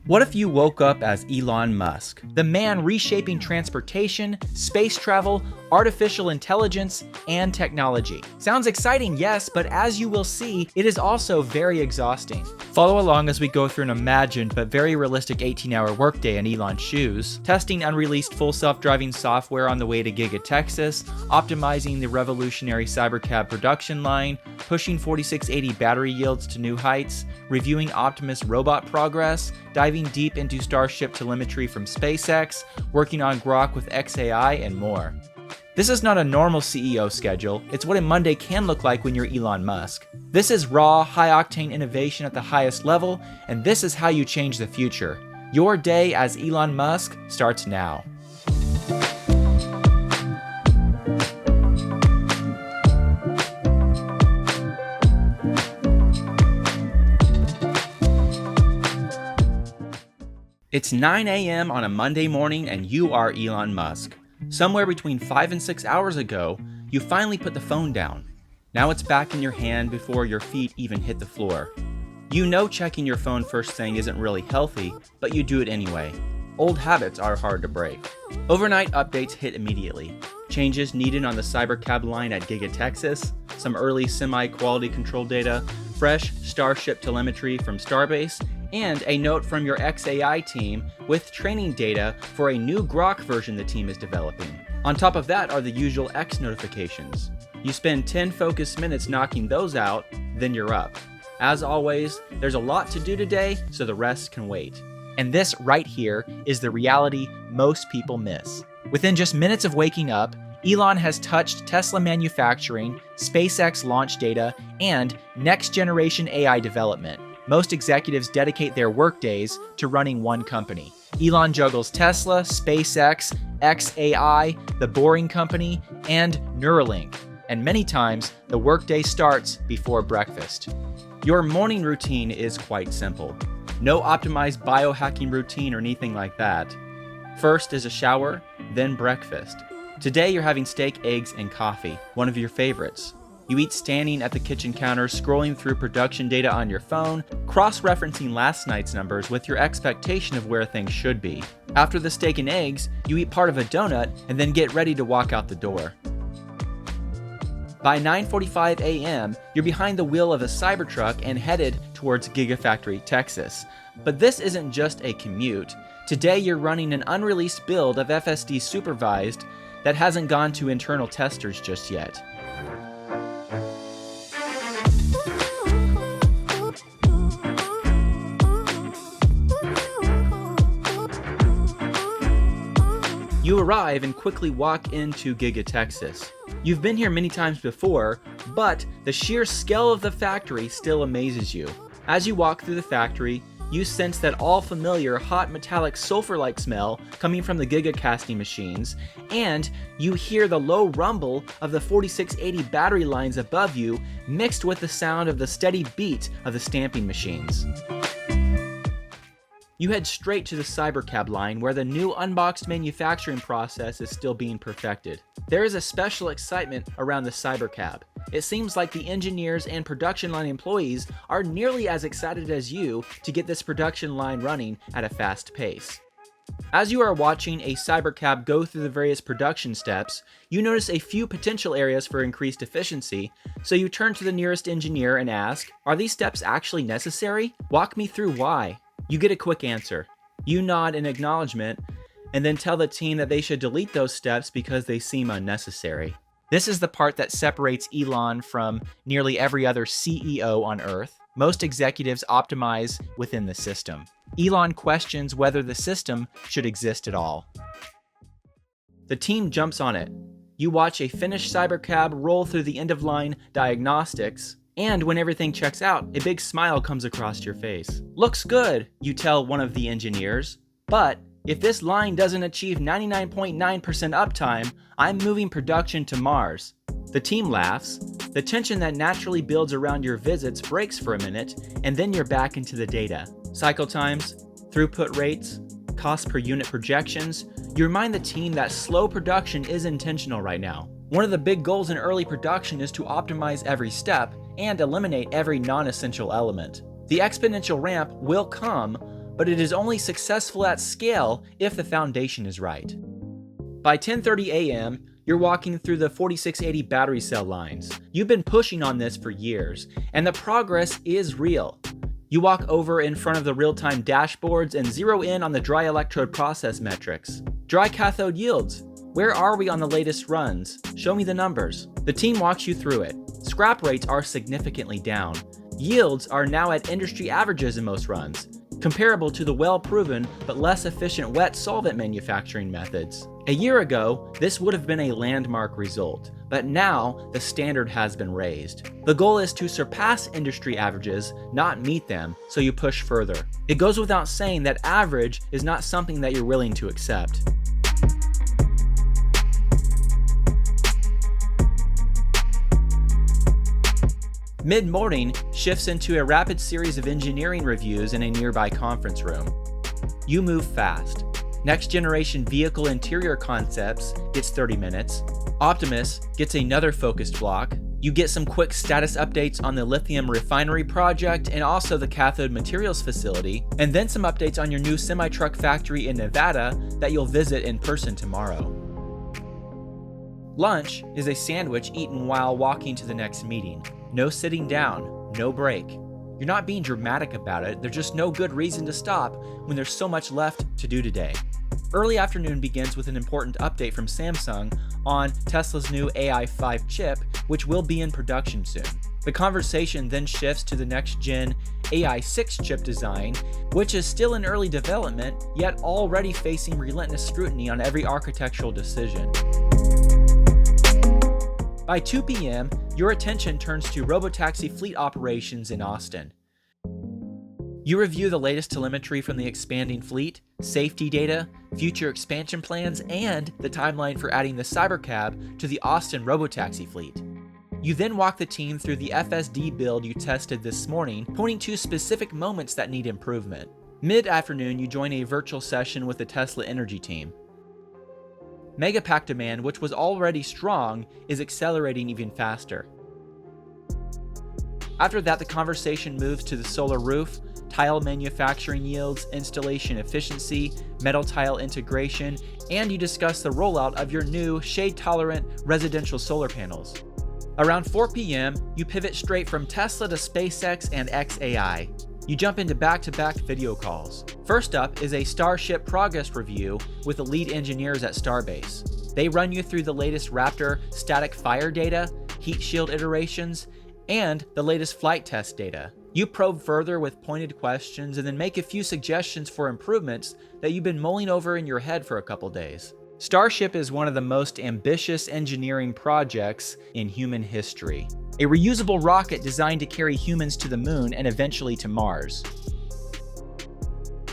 What if you woke up as Elon Musk, the man reshaping transportation, space travel, artificial intelligence, and technology? Sounds exciting, yes, but as you will see, it is also very exhausting. Follow along as we go through an imagined but very realistic 18-hour workday in Elon's shoes, testing unreleased full self-driving software on the way to Giga Texas, optimizing the revolutionary Cybercab production line, pushing 4680 battery yields to new heights, reviewing Optimus robot progress, diving deep into Starship telemetry from SpaceX, working on Grok with xAI, and more. This is not a normal CEO schedule, it's what a Monday can look like when you're Elon Musk. This is raw, high-octane innovation at the highest level, and this is how you change the future. Your day as Elon Musk starts now. It's 9 a.m. on a Monday morning and you are Elon Musk. Somewhere between 5 and 6 hours ago, you finally put the phone down. Now it's back in your hand before your feet even hit the floor. You know checking your phone first thing isn't really healthy, but you do it anyway. Old habits are hard to break. Overnight updates hit immediately. Changes needed on the Cybercab line at Giga Texas, some early semi-quality control data, fresh Starship telemetry from Starbase, and a note from your xAI team with training data for a new Grok version the team is developing. On top of that are the usual X notifications. You spend 10 focused minutes knocking those out, then you're up. As always, there's a lot to do today, so the rest can wait. And this right here is the reality most people miss. Within just minutes of waking up, Elon has touched Tesla manufacturing, SpaceX launch data, and next-generation AI development. Most executives dedicate their workdays to running one company. Elon juggles Tesla, SpaceX, xAI, The Boring Company, and Neuralink. And many times, the workday starts before breakfast. Your morning routine is quite simple. No optimized biohacking routine or anything like that. First is a shower, then breakfast. Today you're having steak, eggs, and coffee, one of your favorites. You eat standing at the kitchen counter, scrolling through production data on your phone, cross-referencing last night's numbers with your expectation of where things should be. After the steak and eggs, you eat part of a donut and then get ready to walk out the door. By 9:45 a.m., you're behind the wheel of a Cybertruck and headed towards Gigafactory, Texas. But this isn't just a commute. Today you're running an unreleased build of FSD Supervised that hasn't gone to internal testers just yet. You arrive and quickly walk into Giga Texas. You've been here many times before, but the sheer scale of the factory still amazes you. As you walk through the factory, you sense that all familiar hot metallic sulfur-like smell coming from the Giga casting machines, and you hear the low rumble of the 4680 battery lines above you mixed with the sound of the steady beat of the stamping machines. You head straight to the Cybercab line where the new unboxed manufacturing process is still being perfected. There is a special excitement around the Cybercab. It seems like the engineers and production line employees are nearly as excited as you to get this production line running at a fast pace. As you are watching a Cybercab go through the various production steps, you notice a few potential areas for increased efficiency, so you turn to the nearest engineer and ask, "Are these steps actually necessary? Walk me through why." You get a quick answer. You nod in acknowledgement, and then tell the team that they should delete those steps because they seem unnecessary. This is the part that separates Elon from nearly every other CEO on Earth. Most executives optimize within the system. Elon questions whether the system should exist at all. The team jumps on it. You watch a finished Cybercab roll through the end-of-line diagnostics, and when everything checks out, a big smile comes across your face. "Looks good," you tell one of the engineers, "but if this line doesn't achieve 99.9% uptime, I'm moving production to Mars." The team laughs. The tension that naturally builds around your visits breaks for a minute, and then you're back into the data. Cycle times, throughput rates, cost per unit projections. You remind the team that slow production is intentional right now. One of the big goals in early production is to optimize every step and eliminate every non-essential element. The exponential ramp will come, but it is only successful at scale if the foundation is right. By 10:30 a.m., you're walking through the 4680 battery cell lines. You've been pushing on this for years, and the progress is real. You walk over in front of the real-time dashboards and zero in on the dry electrode process metrics. Dry cathode yields. Where are we on the latest runs? Show me the numbers. The team walks you through it. Scrap rates are significantly down. Yields are now at industry averages in most runs, comparable to the well-proven but less efficient wet solvent manufacturing methods. A year ago, this would have been a landmark result, but now the standard has been raised. The goal is to surpass industry averages, not meet them, so you push further. It goes without saying that average is not something that you're willing to accept. Mid-morning shifts into a rapid series of engineering reviews in a nearby conference room. You move fast. Next generation vehicle interior concepts gets 30 minutes. Optimus gets another focused block. You get some quick status updates on the lithium refinery project and also the cathode materials facility, and then some updates on your new semi-truck factory in Nevada that you'll visit in person tomorrow. Lunch is a sandwich eaten while walking to the next meeting. No sitting down, no break. You're not being dramatic about it, there's just no good reason to stop when there's so much left to do today. Early afternoon begins with an important update from Samsung on Tesla's new AI 5 chip, which will be in production soon. The conversation then shifts to the next-gen AI 6 chip design, which is still in early development, yet already facing relentless scrutiny on every architectural decision. By 2 p.m., your attention turns to robotaxi fleet operations in Austin. You review the latest telemetry from the expanding fleet, safety data, future expansion plans, and the timeline for adding the Cybercab to the Austin robotaxi fleet. You then walk the team through the FSD build you tested this morning, pointing to specific moments that need improvement. Mid-afternoon, you join a virtual session with the Tesla Energy team. Megapack demand, which was already strong, is accelerating even faster. After that, the conversation moves to the solar roof, tile manufacturing yields, installation efficiency, metal tile integration, and you discuss the rollout of your new shade-tolerant residential solar panels. Around 4 p.m., you pivot straight from Tesla to SpaceX and xAI. You jump into back-to-back video calls. First up is a Starship progress review with the lead engineers at Starbase. They run you through the latest Raptor static fire data, heat shield iterations, and the latest flight test data. You probe further with pointed questions and then make a few suggestions for improvements that you've been mulling over in your head for a couple days. Starship is one of the most ambitious engineering projects in human history. A reusable rocket designed to carry humans to the moon and eventually to Mars.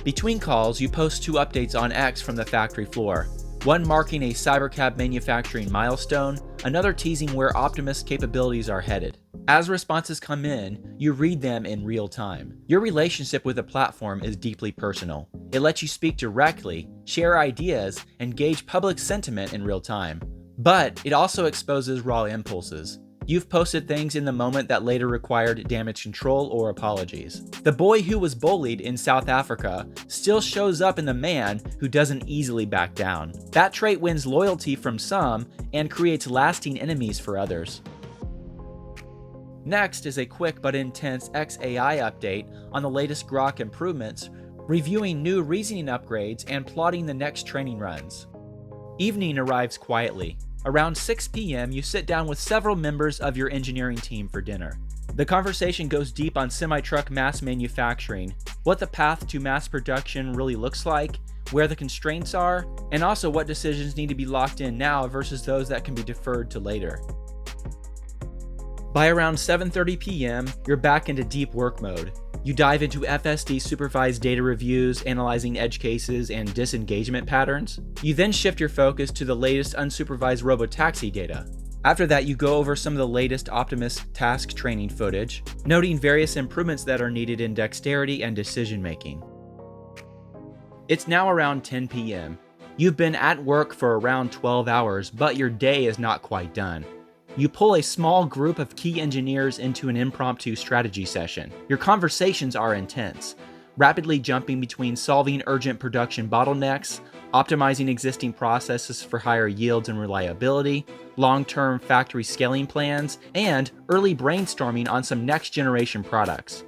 Between calls, you post 2 updates on X from the factory floor. One marking a Cybercab manufacturing milestone, another teasing where Optimus capabilities are headed. As responses come in, you read them in real time. Your relationship with the platform is deeply personal. It lets you speak directly, share ideas, and gauge public sentiment in real time. But it also exposes raw impulses. You've posted things in the moment that later required damage control or apologies. The boy who was bullied in South Africa still shows up in the man who doesn't easily back down. That trait wins loyalty from some and creates lasting enemies for others. Next is a quick but intense xAI update on the latest Grok improvements, reviewing new reasoning upgrades and plotting the next training runs. Evening arrives quietly. Around 6 p.m., you sit down with several members of your engineering team for dinner. The conversation goes deep on semi-truck mass manufacturing, what the path to mass production really looks like, where the constraints are, and also what decisions need to be locked in now versus those that can be deferred to later. By around 7:30 p.m., you're back into deep work mode. You dive into FSD supervised data reviews, analyzing edge cases and disengagement patterns. You then shift your focus to the latest unsupervised robotaxi data. After that, you go over some of the latest Optimus task training footage, noting various improvements that are needed in dexterity and decision making. It's now around 10 p.m. You've been at work for around 12 hours, but your day is not quite done. You pull a small group of key engineers into an impromptu strategy session. Your conversations are intense. rapidly jumping between solving urgent production bottlenecks, optimizing existing processes for higher yields and reliability, long-term factory scaling plans, and early brainstorming on some next-generation products.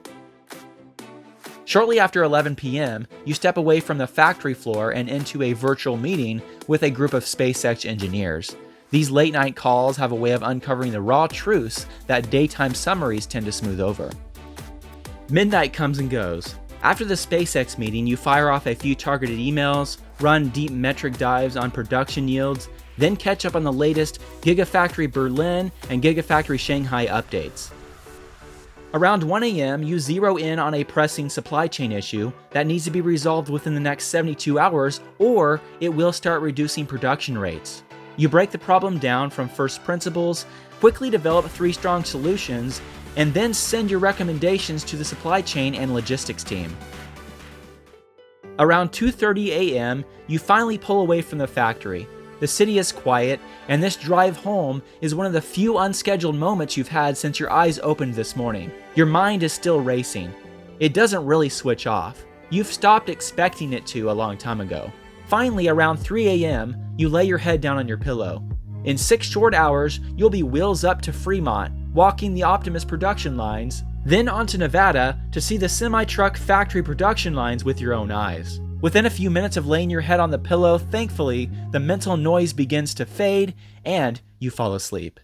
Shortly after 11 p.m., you step away from the factory floor and into a virtual meeting with a group of SpaceX engineers. These late-night calls have a way of uncovering the raw truths that daytime summaries tend to smooth over. Midnight comes and goes. After the SpaceX meeting, you fire off a few targeted emails, run deep metric dives on production yields, then catch up on the latest Gigafactory Berlin and Gigafactory Shanghai updates. Around 1 a.m., you zero in on a pressing supply chain issue that needs to be resolved within the next 72 hours, or it will start reducing production rates. You break the problem down from first principles, quickly develop 3 strong solutions, and then send your recommendations to the supply chain and logistics team. Around 2:30 a.m., you finally pull away from the factory. The city is quiet, and this drive home is one of the few unscheduled moments you've had since your eyes opened this morning. Your mind is still racing. It doesn't really switch off. You've stopped expecting it to a long time ago. Finally, around 3 a.m., you lay your head down on your pillow. In 6 short hours, you'll be wheels up to Fremont, walking the Optimus production lines, then onto Nevada to see the semi-truck factory production lines with your own eyes. Within a few minutes of laying your head on the pillow, thankfully, the mental noise begins to fade and you fall asleep.